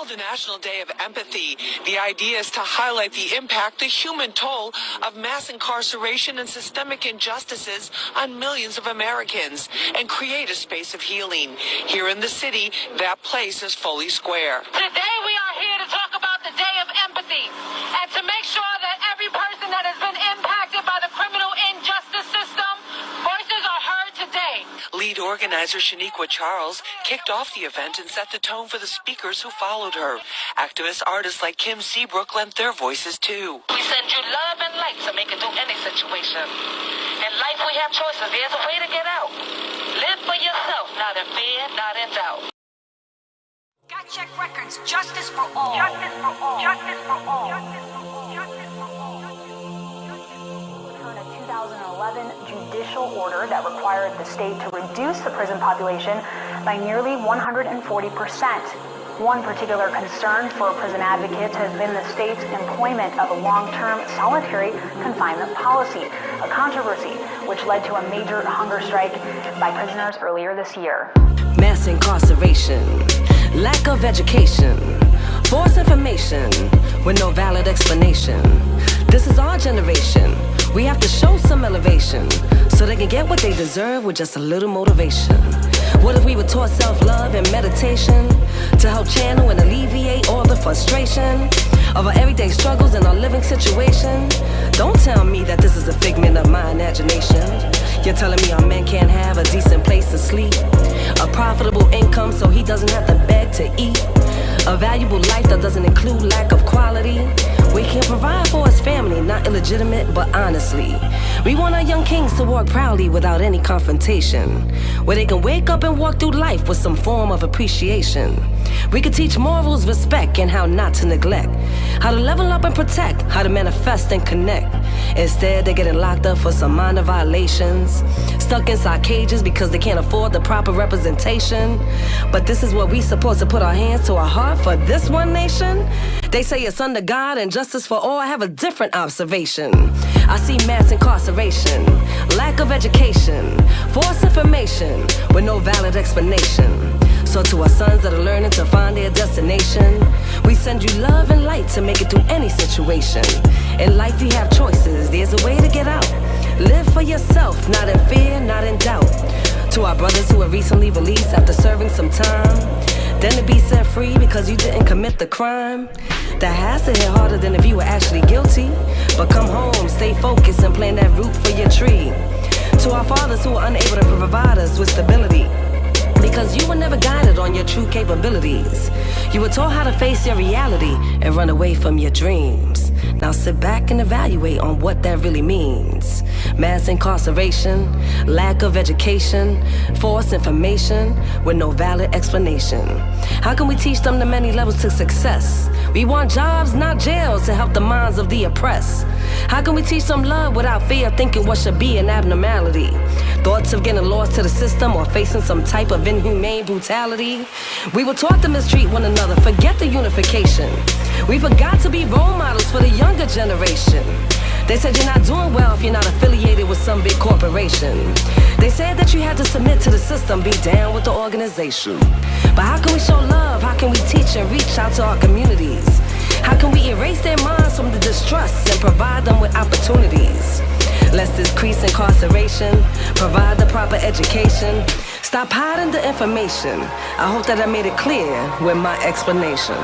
The National Day of Empathy. The idea is to highlight the impact, the human toll of mass incarceration and systemic injustices on millions of Americans and create a space of healing. Here in the city, that place is Foley Square. Today we are here to talk about the Day of Empathy and to make sure that every person that has been impacted by the criminal injustice system, voices are heard today. Lead organizer Shaniqua Charles kicked off the event and set the tone for the speakers who followed her. Activist artists like Kim Seabrook lent their voices too. We send you love and light to make it through any situation. In life we have choices. There's a way to get out. Live for yourself, not in fear, not in doubt. Got check records. Justice for all. Justice for all. Justice for all. Justice for all. Justice for all. A 2011 judicial order that required the state to reduce the prison population by nearly 140%. One particular concern for prison advocates has been the state's employment of a long-term solitary confinement policy, a controversy which led to a major hunger strike by prisoners earlier this year. Mass incarceration, lack of education, false information with no valid explanation. This is our generation. We have to show some elevation so they can get what they deserve with just a little motivation. What if we were taught self-love and meditation to help channel and alleviate all the frustration of our everyday struggles and our living situation? Don't tell me that this is a figment of my imagination. You're telling me our men can't have a decent place to sleep, a profitable income so he doesn't have to beg to eat, a valuable life that doesn't include lack of quality. We can provide for his family, not illegitimate, but honestly. We want our young kings to walk proudly without any confrontation, where they can wake up and walk through life with some form of appreciation. We could teach morals, respect, and how not to neglect, how to level up and protect, how to manifest and connect. Instead, they're getting locked up for some minor violations, stuck inside cages because they can't afford the proper representation. But this is what we supposed to put our hands to our heart for this one nation? They say it's under God and justice for all. I have a different observation. I see mass incarceration, lack of education, false information with no valid explanation. So to our sons that are learning to find their destination, we send you love and light to make it through any situation. In life you have choices, there's a way to get out. Live for yourself, not in fear, not in doubt. To our brothers who were recently released after serving some time, then to be set free because you didn't commit the crime, that has to hit harder than if you were actually guilty. But come home, stay focused and plant that root for your tree. To our fathers who were unable to provide us with stability, because you were never guided on your true capabilities. You were taught how to face your reality and run away from your dreams. Now sit back and evaluate on what that really means. Mass incarceration, lack of education, false information with no valid explanation. How can we teach them the many levels to success? We want jobs, not jails, to help the minds of the oppressed. How can we teach them love without fear of thinking what should be an abnormality? Thoughts of getting lost to the system or facing some type of inhumane brutality? We were taught to mistreat one another, forget the unification. We forgot to be role models for the younger generation. They said you're not doing well if you're not affiliated with some big corporation. They said that you had to submit to the system, be down with the organization. But how can we show love? How can we teach and reach out to our communities? How can we erase their minds from the distrust and provide them with opportunities? Let's decrease incarceration, provide the proper education, stop hiding the information. I hope that I made it clear with my explanation.